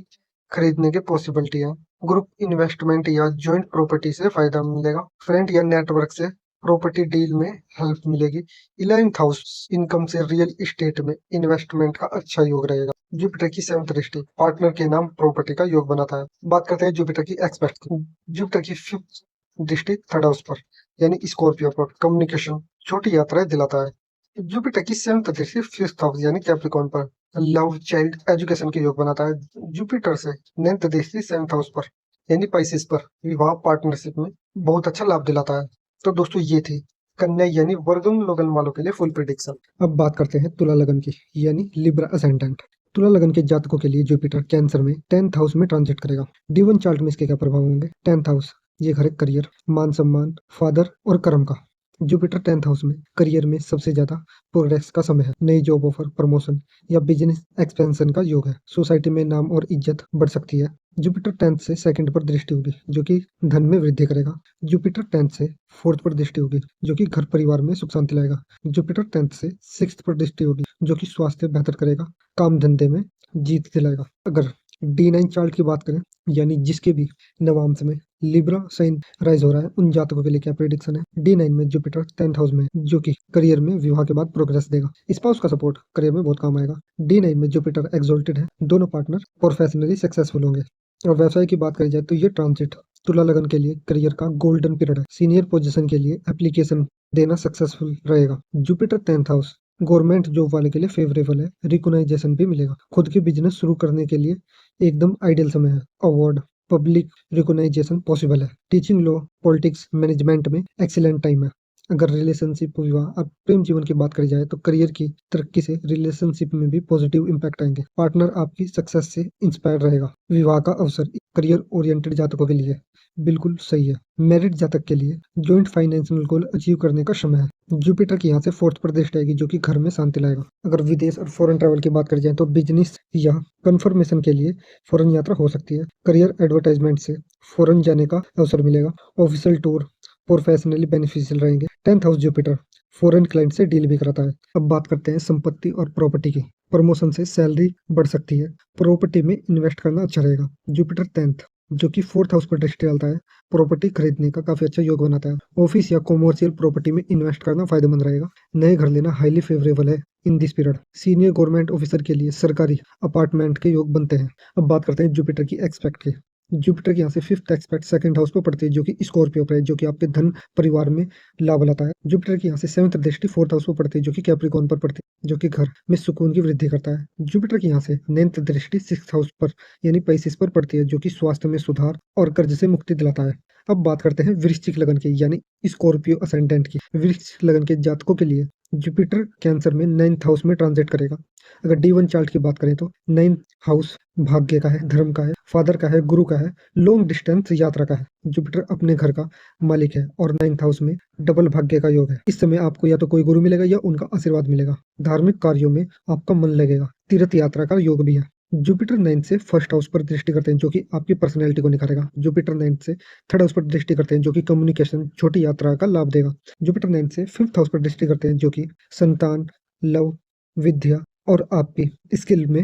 खरीदने की पॉसिबिलिटी है। ग्रुप इन्वेस्टमेंट या जॉइंट प्रॉपर्टी से फायदा मिलेगा। फ्रेंड या नेटवर्क से प्रॉपर्टी डील में हेल्प मिलेगी। 11th हाउस इनकम से रियल एस्टेट में इन्वेस्टमेंट का अच्छा योग रहेगा। जुपिटर की 7th दृष्टि पार्टनर के नाम प्रॉपर्टी का योग बनाता है। बात करते हैं जुपिटर की एक्सपेक्ट की। जुपिटर की 5th दृष्टि 3rd हाउस पर यानी स्कॉर्पियो पर कम्युनिकेशन छोटी यात्राएं दिलाता है। जुपिटर की 7th दृष्टि 5th हाउस यानी कैप्रिकॉर्न पर लव चाइल्ड एजुकेशन के योग बनाता है। जुपिटर से 9th दृष्टि 7th हाउस पर यानी पाइसेस पर विवाह पार्टनरशिप में बहुत अच्छा लाभ दिलाता है। तो दोस्तों ये थी कन्या यानी वर्गम लोगन वालों के लिए फुल प्रिडिक्शन। अब बात करते हैं तुला लगन की, यानी लिब्रा असेंडेंट। तुला लगन के जातकों के लिए जुपिटर कैंसर में 10th हाउस में ट्रांजिट करेगा। D1 चार्ट में इसके क्या प्रभाव होंगे। 10th हाउस ये घर है करियर, मान सम्मान, फादर और कर्म का। जुपिटर 10th हाउस में करियर में सबसे ज्यादा प्रोग्रेस का समय है। नई जॉब ऑफर, प्रमोशन या बिजनेस एक्सपेंशन का योग है। सोसाइटी में नाम और इज्जत बढ़ सकती है। जुपिटर 10th से 2nd पर दृष्टि होगी, जो कि धन में वृद्धि करेगा। जुपिटर 10th से 4th पर दृष्टि होगी, जो कि घर परिवार में सुख शांति लाएगा। जुपिटर 10th से 6th पर दृष्टि होगी, जो कि स्वास्थ्य बेहतर करेगा, काम धंधे में जीत दिलाएगा। अगर D9 चार्ट की बात करें, यानी जिसके भी नवांश में लिब्रा साइन राइज हो रहा है, उन जातकों के लिए क्या प्रेडिक्शन है। D9 में जुपिटर 10th हाउस में, जो कि करियर में विवाह के बाद प्रोग्रेस देगा। स्पाउस का सपोर्ट करियर में बहुत काम आएगा। D9 में जुपिटर एक्सोल्टेड है, दोनों पार्टनर प्रोफेशनली सक्सेसफुल होंगे। और व्यवसाय की बात करी जाए तो ये ट्रांजिट तुला लगन के लिए करियर का गोल्डन पीरियड है। सीनियर पोजीशन के लिए एप्लीकेशन देना सक्सेसफुल रहेगा। Jupiter 10th house government job वाले के लिए फेवरेबल है, रिकॉग्नाइजेशन भी मिलेगा, खुद की बिजनेस शुरू करने के लिए एकदम आइडियल समय है। अवार्ड, पब्लिक रिकॉग्नाइजेशन पॉसिबल है। टीचिंग, लॉ, पॉलिटिक्स, मैनेजमेंट में एक्सीलेंट टाइम है। अगर रिलेशनशिप, विवाह और प्रेम जीवन की बात करी जाए तो करियर की तरक्की से रिलेशनशिप में भी पॉजिटिव इम्पैक्ट आएंगे। पार्टनर आपकी सक्सेस से इंस्पायर रहेगा। विवाह का अवसर करियर ओरिएंटेड जातकों के लिए बिल्कुल सही है। मैरिड जातक के लिए जॉइंट फाइनेंशियल गोल अचीव करने का समय है। जुपिटर की यहाँ से फोर्थ पर दृष्टि आएगी जो कि घर में शांति लाएगा। अगर विदेश और फॉरेन ट्रैवल की बात करी जाए तो बिजनेस या कंफर्मेशन के लिए फॉरेन यात्रा हो सकती है। करियर एडवर्टाइजमेंट से फॉरेन जाने का अवसर मिलेगा। ऑफिशियल टूर प्रोफेशनली बेनिफिशियल रहेंगे। 10th house Jupiter foreign client से डील भी कराता है। अब बात करते हैं संपत्ति और प्रॉपर्टी की। प्रमोशन से सैलरी बढ़ सकती है। प्रॉपर्टी में इन्वेस्ट करना अच्छा रहेगा। जुपिटर 10th जो कि 4th हाउस पर दृष्टि डालता है, प्रॉपर्टी खरीदने का काफी अच्छा योग बनाता है। ऑफिस या कॉमर्शियल प्रॉपर्टी में इन्वेस्ट करना फायदेमंद रहेगा। नए घर लेना हाईली फेवरेबल है in this period. Senior government officer के लिए सरकारी अपार्टमेंट के योग बनते हैं। अब बात करते हैं जुपिटर की एक्सपेक्ट की। जुपिटर की यहाँ से फिफ्थ एक्सपेक्ट सेकंड हाउस पर पड़ती है जो कि स्कॉर्पियो पर है, जो कि आपके धन परिवार में लाभ लाता है। जुपिटर की यहाँ से सेवंथ दृष्टि फोर्थ हाउस पर पड़ती है जो कि कैप्रिकॉर्न पर पड़ती है, जो कि घर में सुकून की वृद्धि करता है। जुपिटर की यहाँ से नाइन्थ दृष्टि सिक्स्थ हाउस पर यानी पैसिस पर पड़ती है जो कि स्वास्थ्य में सुधार और कर्ज से मुक्ति दिलाता है। अब बात करते हैं वृश्चिक लगन की यानी स्कॉर्पियो असेंडेंट की। वृश्चिक लगन के जातकों के लिए जुपिटर कैंसर में 9th हाउस में ट्रांजिट करेगा। अगर D1 चार्ट की बात करें तो 9th हाउस भाग्य का है, धर्म का है, फादर का है, गुरु का है, लॉन्ग डिस्टेंस यात्रा का है। जुपिटर अपने घर का मालिक है और 9th हाउस में डबल भाग्य का योग है। इस समय आपको या तो कोई गुरु मिलेगा या उनका आशीर्वाद मिलेगा। धार्मिक कार्यों में आपका मन लगेगा। तीर्थ यात्रा का योग भी है। जुपिटर 9th से फर्स्ट हाउस पर दृष्टि करते हैं जो कि आपकी पर्सनैलिटी को निखारेगा। जुपिटर 9th से थर्ड हाउस पर दृष्टि करते हैं जो कि कम्युनिकेशन, छोटी यात्रा का लाभ देगा। जुपिटर 9th से फिफ्थ हाउस पर दृष्टि करते हैं जो कि संतान, लव, विद्या और आपकी स्किल में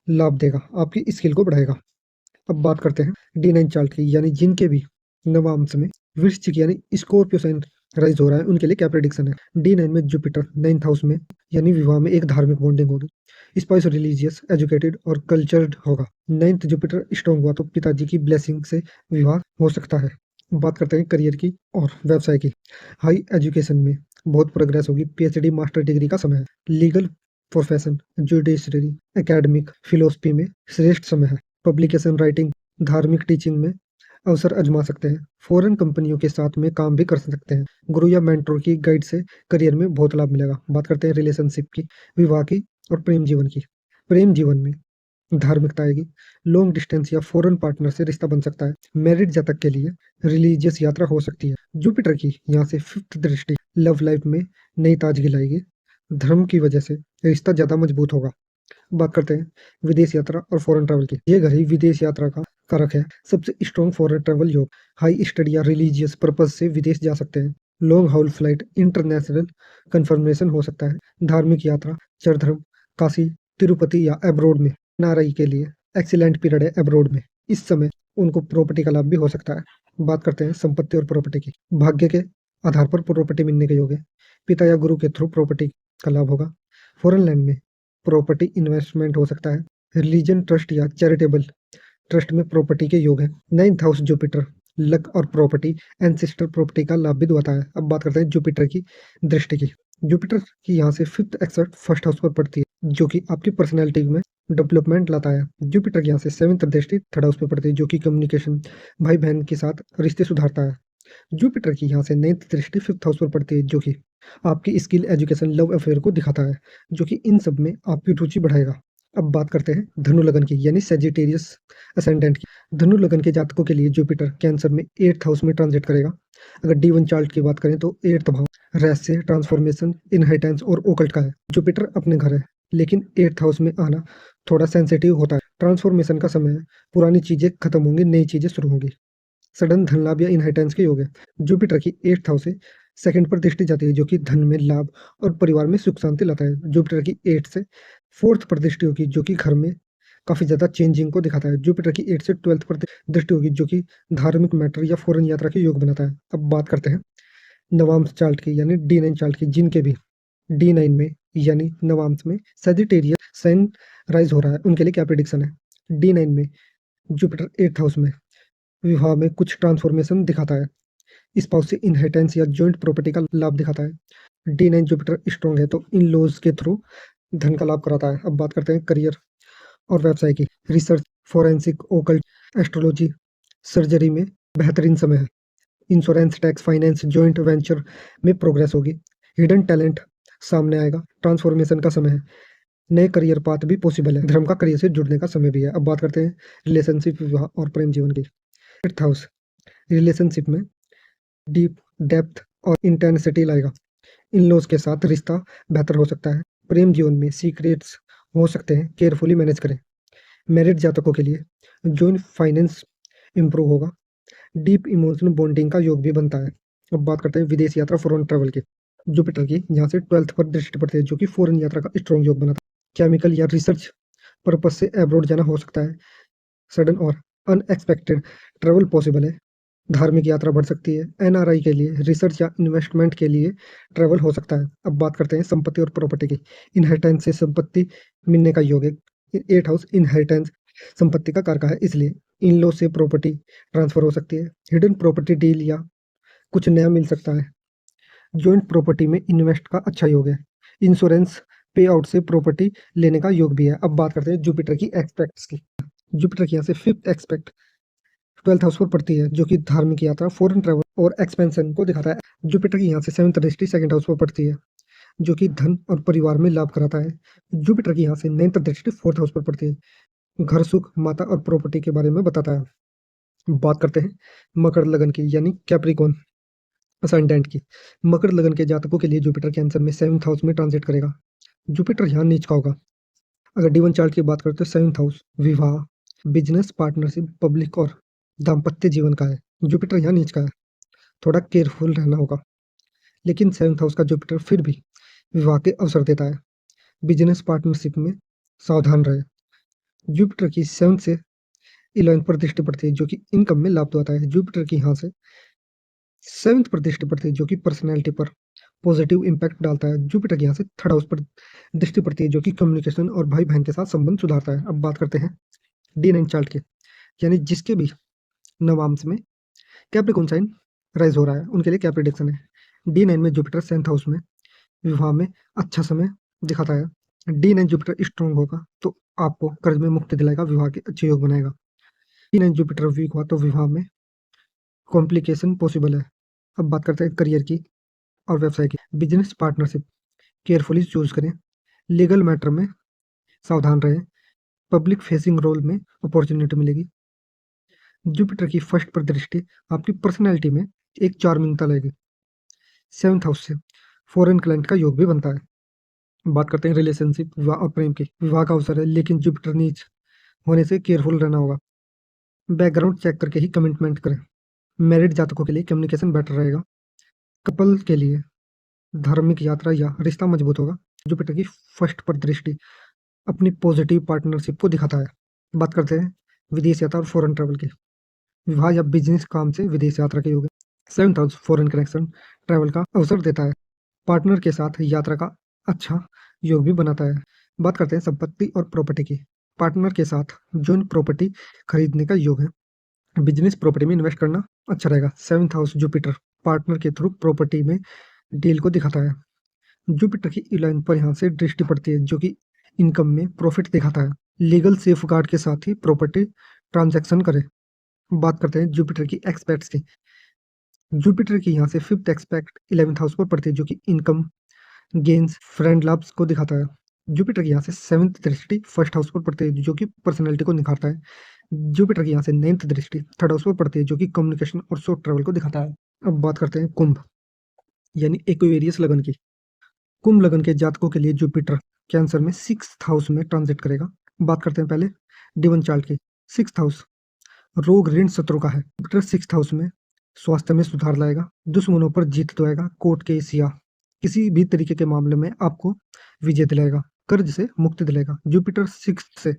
लाभ देगा, आपकी स्किल को बढ़ाएगा। अब बात करते हैं D9 चार्ट की यानी जिनके भी नवांश में वृश्चिक यानी स्कॉर्पियो साइन राइज हो रहा है उनके लिए क्या प्रेडिक्शन है। D9 में जुपिटर 9th हाउस में यानी विवाह में एक धार्मिक बॉन्डिंग होगी। स्पाइस रिलीजियस, एजुकेटेड और कल्चर्ड होगा। 9th जुपिटर स्ट्रॉन्ग हुआ तो पिताजी की ब्लेसिंग से विवाह हो सकता है। बात करते हैं करियर की और व्यवसाय की। हाई एजुकेशन में बहुत प्रोग्रेस होगी। PhD मास्टर डिग्री का समय है। Legal profession, judiciary, academic, philosophy में श्रेष्ठ समय है। पब्लिकेशन राइटिंग, धार्मिक टीचिंग में अवसर आजमा सकते हैं। फॉरेन कंपनियों के साथ में काम भी कर सकते हैं। गुरु या मेंटोर की गाइड से करियर में बहुत लाभ मिलेगा। बात करते हैं रिलेशनशिप की, विवाह की और प्रेम जीवन की। प्रेम जीवन में धार्मिकता आएगी। लॉन्ग डिस्टेंस या फॉरेन पार्टनर से रिश्ता बन सकता है। मैरिड जातक के लिए रिलीजियस यात्रा हो सकती है। जुपिटर की यहाँ से फिफ्थ दृष्टि लव लाइफ में नई ताजगी लाएगी। धर्म की वजह से रिश्ता ज्यादा मजबूत होगा। बात करते हैं विदेश यात्रा और फॉरेन ट्रैवल की। ये घड़ी विदेश यात्रा का कारक है। सबसे स्ट्रॉन्ग फॉरेन ट्रैवल योग। हाई स्टडी या रिलीजियस पर्पज से विदेश जा सकते हैं। लॉन्ग हाउल फ्लाइट, इंटरनेशनल कन्फर्मेशन हो सकता है। धार्मिक यात्रा, चरधर्म, काशी, तिरुपति या अब्रोड में NRI के लिए एक्सीलेंट पीरियड है। अब्रोड में इस समय उनको प्रॉपर्टी का लाभ भी हो सकता है। बात करते हैं संपत्ति और प्रॉपर्टी की। भाग्य के आधार पर प्रॉपर्टी मिलने के योग है। पिता या गुरु के थ्रू प्रॉपर्टी का लाभ होगा। फॉरेन लैंड में प्रॉपर्टी इन्वेस्टमेंट हो सकता है। रिलीजन ट्रस्ट या चैरिटेबल ट्रस्ट में प्रॉपर्टी के योग है। 9th हाउस जुपिटर लक और प्रॉपर्टी, एंसेस्टर प्रॉपर्टी का लाभ भी दिलाता है। अब बात करते हैं जुपिटर की दृष्टि की। जुपिटर की यहाँ से फिफ्थ एक्सेप्ट फर्स्ट हाउस पर पड़ती है जो कि आपकी पर्सनैलिटी में डेवलपमेंट लाता है। जुपिटर की यहाँ से सेवंथ दृष्टि थर्ड हाउस पर पड़ती है जो कि कम्युनिकेशन, भाई बहन के साथ रिश्ते सुधारता है। जुपिटर की यहाँ से 9th दृष्टि फिफ्थ हाउस पर पड़ती है जो कि आपकी स्किल, एजुकेशन, लव अफेयर को दिखाता है, जो कि इन सब में आपकी रुचि बढ़ाएगा। अब बात करते हैं धनु लगन की यानी सेजिटेरियस असेंडेंट की। धनु लगन के जातकों के लिए जुपिटर कैंसर में 8th हाउस में ट्रांजिट करेगा। अगर D1 चार्ट की बात करें तो 8th भाव रहस्य, ट्रांसफॉर्मेशन, इनहेरिटेंस और ओकल्ट का है। जुपिटर अपने घर है लेकिन 8th हाउस में आना थोड़ा सेंसिटिव होता है। ट्रांसफॉर्मेशन का समय है। पुरानी चीजें खत्म होंगी, नई चीजें शुरू होंगी। सडन धन लाभ या इनहेरिटेंस के योग है। जुपिटर की 8th हाउस से सेकंड पर दृष्टि जाती है जो कि धन में लाभ और परिवार में सुख शांति लाता है। जुपिटर की 8 से फोर्थ पर दृष्टि होगी जो कि घर में काफी ज्यादा चेंजिंग को दिखाता है। जुपिटर की 8 से 12th पर दृष्टि होगी जो कि धार्मिक मैटर या फॉरेन यात्रा के योग बनाता है। अब बात करते हैं नवांश चार्ट की यानी D9 चार्ट की। जिनके भी D9 में यानी नवांश में सेजिटेरियस साइन राइज हो रहा है उनके लिए क्या प्रिडिक्शन है। D9 में जुपिटर 8th हाउस में विवाह में कुछ ट्रांसफॉर्मेशन दिखाता है। स्पाउस से इनहेरिटेंस या जॉइंट प्रॉपर्टी का लाभ दिखाता है। D9 जुपिटर स्ट्रॉन्ग है तो इन लॉज के थ्रू धन का लाभ कराता है। अब बात करते हैं करियर और व्यवसाय की। Research, forensic, occult, astrology, surgery में बेहतरीन समय है। Insurance, tax, finance, joint venture में प्रोग्रेस होगी। हिडन टैलेंट सामने आएगा। ट्रांसफॉर्मेशन का समय है। नए करियर पाथ भी पॉसिबल है। धर्म का करियर से जुड़ने का समय भी है। अब बात करते हैं रिलेशनशिप, विवाह और प्रेम जीवन की। 8th हाउस रिलेशनशिप में डीप, डेप्थ और इंटेंसिटी लाएगा। इन लॉज के साथ रिश्ता बेहतर हो सकता है। प्रेम जीवन में सीक्रेट्स हो सकते हैं, केयरफुली मैनेज करें। मैरिड जातकों के लिए जॉइंट फाइनेंस इंप्रूव होगा। डीप इमोशनल बॉन्डिंग का योग भी बनता है। अब बात करते हैं विदेश यात्रा, फॉरेन ट्रैवल की। जुपिटर की यहाँ से 12th पर दृष्टि पड़ती है, जो कि फॉरेन यात्रा का स्ट्रॉन्ग योग बनाता है। केमिकल या रिसर्च पर्पज से अब्रॉड जाना हो सकता है। सडन और अनएक्सपेक्टेड ट्रैवल पॉसिबल है। धार्मिक यात्रा बढ़ सकती है। एनआरआई के लिए रिसर्च या इन्वेस्टमेंट के लिए ट्रैवल हो सकता है। अब बात करते हैं संपत्ति और प्रॉपर्टी की। इनहेरिटेंस से संपत्ति मिलने का योग है। 8th हाउस इनहेरिटेंस संपत्ति का कारक है, इसलिए इन लॉ से प्रॉपर्टी ट्रांसफर हो सकती है। हिडन प्रॉपर्टी डील या कुछ नया मिल सकता है। जॉइंट प्रॉपर्टी में इन्वेस्ट का अच्छा योग है। इंश्योरेंस पे आउट से प्रॉपर्टी लेने का योग भी है। अब बात करते हैं जुपिटर की एक्सपेक्ट्स की। जुपिटर की यहाँ से 5th एक्सपेक्ट 12th हाउस पर पड़ती है, जो कि धार्मिक यात्रा, फॉरेन ट्रैवल और एक्सपेंशन को दिखाता है। जुपिटर की यहाँ से 7th दृष्टि 2nd हाउस पर पड़ती है, जो कि धन और परिवार में लाभ कराता है। जुपिटर की यहाँ से 9th दृष्टि 4th हाउस पर पड़ती है, घर सुख, माता और प्रॉपर्टी के बारे में बताता है। बात करते हैं मकर लगन की, यानी कैप्रिकॉन असेंडेंट की। मकर लगन के जातकों के लिए जुपिटर कैंसर में 7th हाउस में ट्रांजिट करेगा। जुपिटर यहाँ नीच का होगा। अगर D1 चार्ट की बात करें तो 7th हाउस विवाह, बिजनेस पार्टनरशिप, पब्लिक और दाम्पत्य जीवन का है। जुपिटर यहाँ नीच का है, थोड़ा केयरफुल रहना होगा। लेकिन 7th हाउस का जुपिटर फिर भी विवाह के अवसर देता है। बिजनेस पार्टनरशिप में सावधान रहे। जुपिटर की 7th से 11th पर दृष्टि पड़ती है, जो कि इनकम में लाभ आता है। जुपिटर की यहाँ से 7th पर दृष्टि पड़ती है, जो कि पर्सनैलिटी पर पॉजिटिव इम्पैक्ट डालता है। जुपिटर की यहाँ से 3rd हाउस पर दृष्टि पड़ती है, जो कि कम्युनिकेशन और भाई बहन के साथ संबंध सुधारता है। अब बात करते हैं D9 चार्ट के, यानी जिसके भी नवांश में कैप्रिकॉन साइन राइज हो रहा है, उनके लिए क्या प्रेडिक्शन है। D9 में जुपिटर 7th हाउस में विवाह में अच्छा समय दिखाता है। D9 जुपिटर स्ट्रॉन्ग होगा तो आपको कर्ज में मुक्ति दिलाएगा, विवाह के अच्छे योग बनाएगा। D9 जुपिटर वीक हुआ तो विवाह में कॉम्प्लिकेशन पॉसिबल है। अब बात करते हैं करियर की और व्यवसाय की। बिजनेस पार्टनरशिप केयरफुली चूज करें। लीगल मैटर में सावधान रहें। पब्लिक फेसिंग रोल में अपॉर्चुनिटी मिलेगी। जुपिटर की 1st पर दृष्टि आपकी पर्सनैलिटी में एक चार्मिंगता लाएगी। 7th हाउस से फॉरेन क्लाइंट का योग भी बनता है। बात करते हैं रिलेशनशिप, विवाह और प्रेम की। विवाह का अवसर है, लेकिन जुपिटर नीच होने से केयरफुल रहना होगा। बैकग्राउंड चेक करके ही कमिटमेंट करें। मैरिड जातकों के लिए कम्युनिकेशन बेटर रहेगा। कपल के लिए धार्मिक यात्रा या रिश्ता मजबूत होगा। जुपिटर की 1st पर दृष्टि अपनी पॉजिटिव पार्टनरशिप को दिखाता है। बात करते हैं विदेश यात्रा और फॉरेन ट्रैवल की। विवाह या बिजनेस काम से विदेश यात्रा के योग। 7th house foreign connection travel का अवसर देता है। पार्टनर के साथ यात्रा का अच्छा योग भी बनाता है। बात करते हैं संपत्ति और प्रॉपर्टी की। पार्टनर के साथ जॉइंट प्रॉपर्टी खरीदने का योग है। बिजनेस प्रॉपर्टी में इन्वेस्ट करना अच्छा रहेगा। 7th हाउस जुपिटर पार्टनर के थ्रू प्रॉपर्टी में डील को दिखाता है। जुपिटर की 11th पर यहाँ से दृष्टि पड़ती है, जो कि इनकम में प्रॉफिट दिखाता है। लीगल सेफ गार्ड के साथ ही प्रॉपर्टी ट्रांजैक्शन करें। बात करते हैं जुपिटर की एक्सपेक्ट्स की। जुपिटर की यहाँ से 5th एक्सपेक्ट 11th हाउस पर पड़ती है, जो कि इनकम गेन्स, फ्रेंड लाभ्स को दिखाता है। जुपिटर की यहाँ से 7th दृष्टि 1st हाउस पर पड़ती है, जो कि पर्सनैलिटी को निखारता है। जुपिटर की यहाँ से 9th दृष्टि 3rd हाउस पर पड़ती है, जो कि कम्युनिकेशन और शॉर्ट ट्रैवल को दिखाता है। अब बात करते हैं कुंभ यानी एक्वेरियस लगन की। कुंभ लगन के जातकों के लिए जुपिटर कैंसर में 6th हाउस में ट्रांजिट करेगा। बात करते हैं पहले D1 चार्ट की। 6th हाउस रोग, ऋण, शत्रु का है। जुपिटर 6th हाउस में स्वास्थ्य में सुधार लाएगा। दुश्मनों पर जीत दिलाएगा। कोर्ट केस या किसी भी तरीके के मामले में आपको विजय दिलाएगा। कर्ज से मुक्ति दिलाएगा। जुपिटर 6th से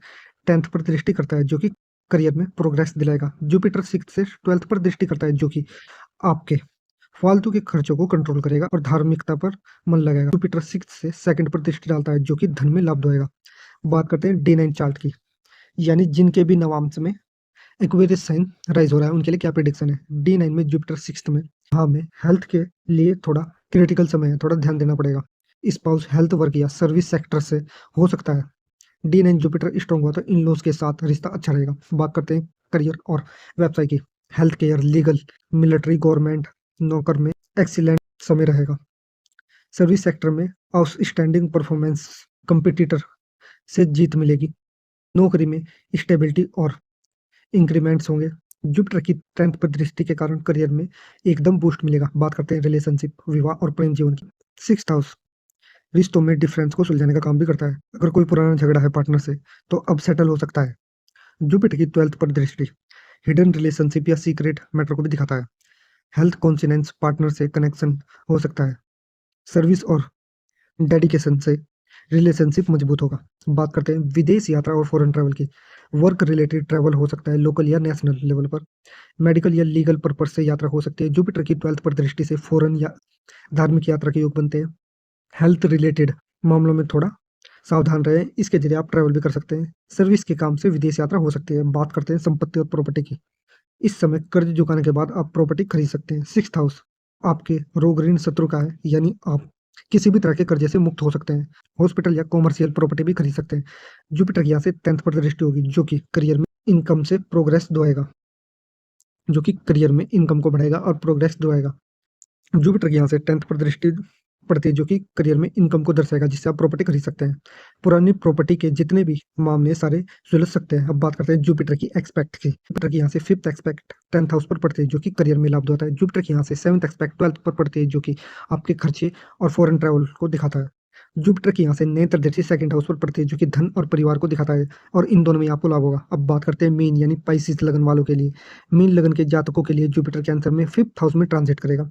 10th पर दृष्टि करता है, जो कि करियर में प्रोग्रेस दिलाएगा। जुपिटर 6th से 12th पर दृष्टि करता है, जो कि आपके फालतू के खर्चों को कंट्रोल करेगा और धार्मिकता पर मन लगाएगा। जुपिटर 6th से 2nd पर दृष्टि डालता है, जो कि धन में लाभ देगा। बात करते हैं D9 चार्ट की, यानी जिनके भी नवांश में एक्वेरियस साइन राइज हो रहा है, उनके लिए क्या प्रेडिक्शन है। D9 में जुपिटर 6th में हाँ, में हेल्थ के लिए थोड़ा क्रिटिकल समय है, थोड़ा ध्यान देना पड़ेगा। स्पाउस हेल्थ वर्क या सर्विस सेक्टर से हो सकता है। D9 जुपिटर स्ट्रांग हुआ तो इन लॉज के साथ रिश्ता अच्छा रहेगा। बात करते हैं करियर और व्यवसाय की। Health care, legal, military, government नौकर में एक्सीलेंट समय रहेगा। सर्विस सेक्टर में आउटस्टैंडिंग परफॉर्मेंस, कंपटीटर से जीत मिलेगी। नौकरी में स्टेबिलिटी और इंक्रीमेंट्स होंगे। जुपिटर की 10th पर दृष्टि के कारण करियर में एकदम बूस्ट मिलेगा। बात करते हैं रिलेशनशिप, विवाह और प्रेम जीवन की। 6th हाउस रिश्तों में डिफरेंस को सुलझाने का काम भी करता है। अगर कोई पुराना झगड़ा है पार्टनर से तो अब सेटल हो सकता है। जुपिटर की 12th पर दृष्टि हिडन रिलेशनशिप या सीक्रेट मैटर को भी दिखाता है। हेल्थ कॉन्सिनेंस, पार्टनर से कनेक्शन हो सकता है। सर्विस और डेडिकेशन से रिलेशनशिप मजबूत होगा। बात करते हैं विदेश यात्रा और फॉरेन ट्रैवल की। वर्क रिलेटेड ट्रैवल हो सकता है लोकल या नेशनल लेवल पर। मेडिकल या लीगल पर्पज से यात्रा हो सकती है। जुपिटर की 12th पर दृष्टि से फॉरेन या धार्मिक यात्रा के योग बनते हैं। हेल्थ रिलेटेड मामलों में थोड़ा सावधान रहें, इसके जरिए आप ट्रैवल भी कर सकते हैं। सर्विस के काम से विदेश यात्रा हो सकती है। बात करते हैं संपत्ति और प्रॉपर्टी की। इस समय कर्ज चुकाने के बाद आप प्रॉपर्टी खरीद सकते हैं। 6th हाउस आपके रोग ऋण शत्रु का है, यानी आप किसी भी तरह के कर्जे से मुक्त हो सकते हैं। हॉस्पिटल या कॉमर्शियल प्रॉपर्टी भी खरीद सकते हैं। जुपिटर की यहाँ से 10th पर दृष्टि होगी, जो कि करियर में इनकम से प्रोग्रेस दुआएगा, जो कि करियर में इनकम को बढ़ाएगा और प्रोग्रेस दुआएगा। जुपिटर की यहाँ से 10th पर दृष्टि पड़ती है, जो कि करियर में इनकम को दर्शाएगा, जिससे आप प्रॉपर्टी खरीद सकते हैं। पुरानी प्रॉपर्टी के जितने भी मामले सारे सुलझ सकते हैं। अब बात करते हैं जुपिटर की एक्सपेक्ट की। जुपिटर की यहाँ से 5th एक्सपेक्ट 10th हाउस पर पड़ती है, जो कि करियर में लाभ होता है। जुपिटर की यहाँ से 7th एक्सपेक्ट 12th पर पड़ती है, जो कि आपके खर्चे और फॉरेन ट्रैवल को दिखाता है। जुपिटर की यहाँ से 9th दृष्टि 2nd हाउस पर पड़ती है, जो कि धन और परिवार को दिखाता है, और इन दोनों में आपको लाभ होगा। अब बात करते हैं मीन यानी पाइसिस लगन वालों के लिए। मीन लगन के जातकों के लिए जुपिटर कैंसर में 5th हाउस में ट्रांजिट करेगा।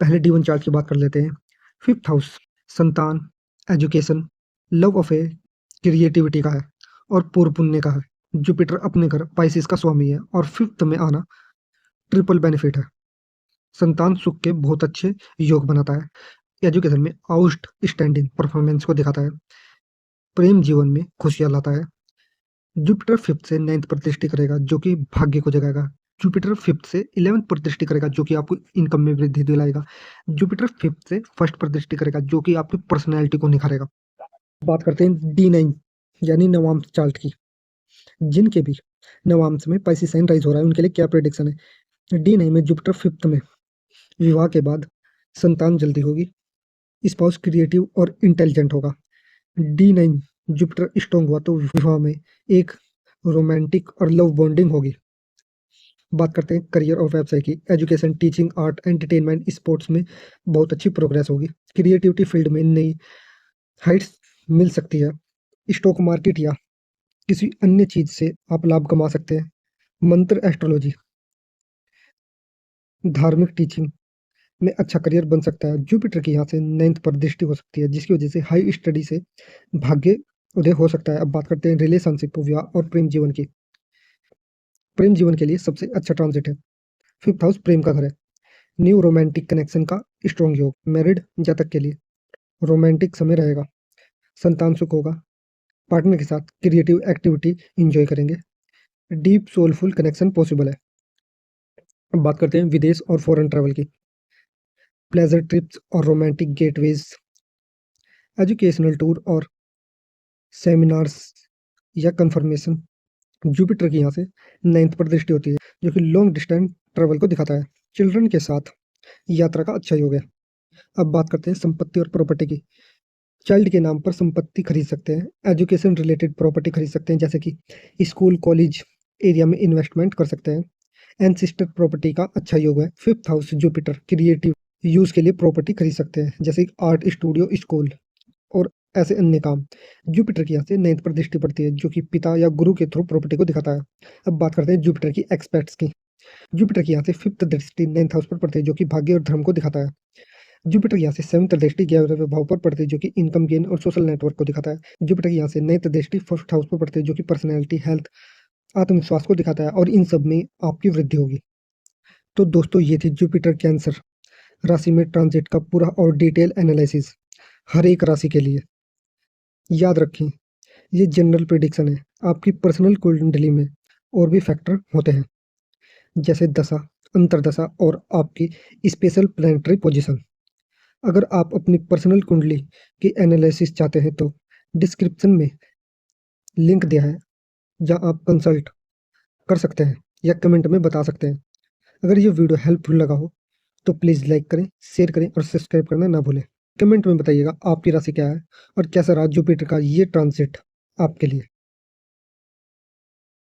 पहले D1 चार्ट की बात कर लेते हैं। 5th हाउस संतान, एजुकेशन, लव अफेयर, क्रिएटिविटी का है और पूर्व पुण्य का है। जुपिटर अपने घर पाइसिस का स्वामी है और 5th में आना ट्रिपल बेनिफिट है। संतान सुख के बहुत अच्छे योग बनाता है। एजुकेशन में आउट स्टैंडिंग परफॉर्मेंस को दिखाता है। प्रेम जीवन में खुशियां लाता है। जुपिटर 5th से 9th पर दृष्टि करेगा, जो कि भाग्य को जगाएगा। जुपिटर 5th से 11th पर दृष्टि करेगा, जो कि आपको इनकम में वृद्धि दिलाएगा। जुपिटर 5th से 1st पर दृष्टि करेगा, जो कि आपकी पर्सनैलिटी को निखारेगा। बात करते हैं D9 यानी नवांश चार्ट की। जिनके भी नवांश में पाइसिस साइन राइज हो रहा है, उनके लिए क्या प्रेडिक्शन है। D9 में जुपिटर 5th में विवाह के बाद संतान जल्दी होगी। स्पाउस क्रिएटिव और इंटेलिजेंट होगा। D9 जुपिटर स्ट्रांग हुआ तो विवाह में एक रोमांटिक और लव बॉन्डिंग होगी। बात करते हैं करियर और व्यवसाय की। Education, teaching, art, entertainment, sports में बहुत अच्छी प्रोग्रेस होगी। क्रिएटिविटी फील्ड में नई हाइट्स मिल सकती है। स्टॉक मार्केट या किसी अन्य चीज से आप लाभ कमा सकते हैं। मंत्र, एस्ट्रोलॉजी, धार्मिक टीचिंग में अच्छा करियर बन सकता है। जुपिटर की यहाँ से 9th पर दृष्टि हो सकती है, जिसकी वजह से हाई स्टडी से भाग्य उदय हो सकता है। अब बात करते हैं रिलेशनशिप, विवाह और प्रेम जीवन की। प्रेम जीवन के लिए सबसे अच्छा ट्रांजिट है। 5th हाउस प्रेम का घर है। न्यू रोमांटिक कनेक्शन का स्ट्रॉन्ग योग। मैरिड जातक के लिए रोमांटिक समय रहेगा। संतान सुख होगा। पार्टनर के साथ क्रिएटिव एक्टिविटी इंजॉय करेंगे। डीप सोलफुल कनेक्शन पॉसिबल है। अब बात करते हैं विदेश और फॉरेन ट्रैवल की। प्लेजर ट्रिप्स और रोमांटिक गेटवेज, एजुकेशनल टूर और सेमिनार्स या कंफर्मेशन। जुपिटर की यहाँ से 9th पर दृष्टि होती है, जो कि लॉन्ग डिस्टेंस ट्रैवल को दिखाता है। चिल्ड्रन के साथ यात्रा का अच्छा योग है। अब बात करते हैं संपत्ति और प्रॉपर्टी की। चाइल्ड के नाम पर संपत्ति खरीद सकते हैं। एजुकेशन रिलेटेड प्रॉपर्टी खरीद सकते हैं, जैसे कि स्कूल, कॉलेज एरिया में इन्वेस्टमेंट कर सकते हैं। एंसिस्टर प्रॉपर्टी का अच्छा योग है। 5th house Jupiter creative use के लिए प्रॉपर्टी खरीद सकते हैं, जैसे आर्ट स्टूडियो, स्कूल और ऐसे अन्य काम। जुपिटर की यहाँ से 9th पर दृष्टि पड़ती है, जो कि पिता या गुरु के थ्रू प्रॉपर्टी को दिखाता है। अब बात करते हैं जुपिटर की एक्सपेक्ट्स की। जुपिटर की यहाँ से 5th दृष्टि 9th हाउस पर पड़ती है, जो कि भाग्य और धर्म को दिखाता है। जुपिटर यहाँ से 7th दृष्टि 11वें भाव पर पड़ती है, जो कि इनकम गेन और सोशल नेटवर्क को दिखाता है। जुपिटर यहाँ से 9th दृष्टि 1st हाउस पर पड़ती है, जो कि पर्सनैलिटी, हेल्थ, आत्मविश्वास को दिखाता है, और इन सब में आपकी वृद्धि होगी। तो दोस्तों, ये थी जुपिटर कैंसर राशि में ट्रांजिट का पूरा और डिटेल एनालिसिस हर एक राशि के लिए। याद रखें, ये जनरल प्रिडिक्शन है। आपकी पर्सनल कुंडली में और भी फैक्टर होते हैं, जैसे दशा, अंतर्दशा और आपकी स्पेशल प्लैनेटरी पोजीशन। अगर आप अपनी पर्सनल कुंडली की एनालिसिस चाहते हैं तो डिस्क्रिप्शन में लिंक दिया है, जहां आप कंसल्ट कर सकते हैं या कमेंट में बता सकते हैं। अगर ये वीडियो हेल्पफुल लगा हो तो प्लीज़ लाइक करें, शेयर करें और सब्सक्राइब करना ना भूलें। कमेंट में बताइएगा आपकी राशि क्या है और कैसा रहा जुपिटर का ये ट्रांजिट आपके लिए।